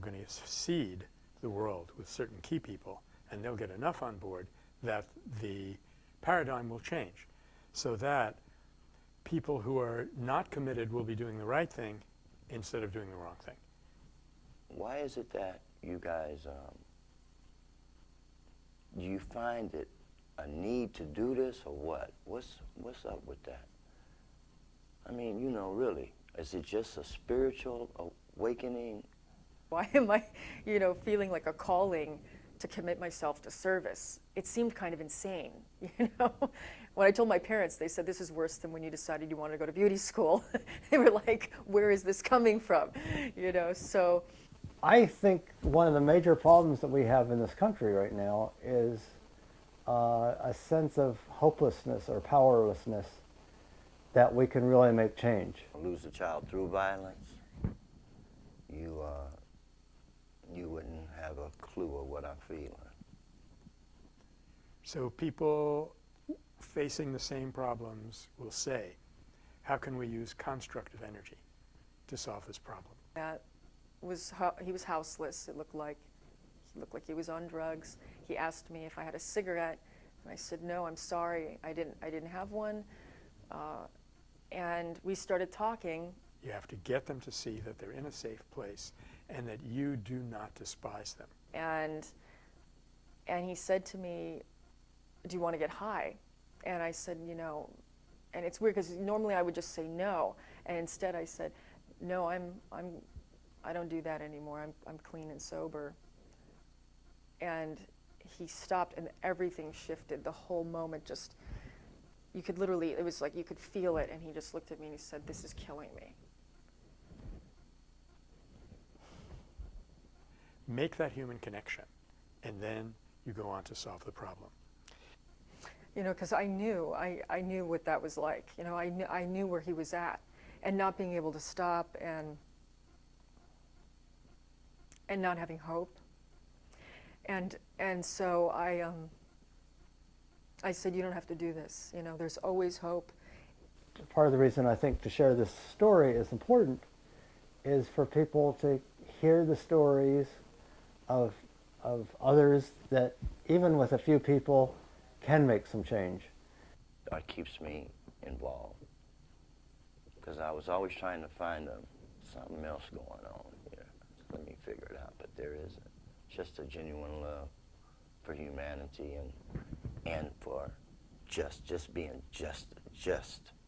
going to seed the world with certain key people, and they'll get enough on board that the paradigm will change, so that people who are not committed will be doing the right thing instead of doing the wrong thing. Why is it that you guys, do you find it a need to do this, or what? What's up with that? I mean, you know, really, is it just a spiritual awakening? Why am I, you know, feeling like a calling to commit myself to service? It seemed kind of insane, you know? When I told my parents, they said, this is worse than when you decided you wanted to go to beauty school. They were like, where is this coming from? You know, so. I think one of the major problems that we have in this country right now is a sense of hopelessness or powerlessness that we can really make change. Lose a child through violence, you wouldn't have a clue of what I'm feeling. So people facing the same problems will say, how can we use constructive energy to solve this problem? That was he was houseless. It looked like he was on drugs. He asked me if I had a cigarette, and I said, no, I'm sorry, I didn't have one. And we started talking. You have to get them to see that they're in a safe place and that you do not despise them. And he said to me, do you want to get high? And I said, you know, and it's weird because normally I would just say no, and instead I said, no, I don't do that anymore. I'm clean and sober. And he stopped, and everything shifted. The whole moment just, you could literally, it was like you could feel it, and he just looked at me and he said, this is killing me. Make that human connection, and then you go on to solve the problem. You know, because I knew what that was like. You know, I knew where he was at, and not being able to stop, and not having hope. And so I said, you don't have to do this. You know, there's always hope. Part of the reason I think to share this story is important is for people to hear the stories of others that, even with a few people, can make some change. That keeps me involved, because I was always trying to find something else going on here. Let me figure it out, but there isn't. Just a genuine love for humanity and for just being just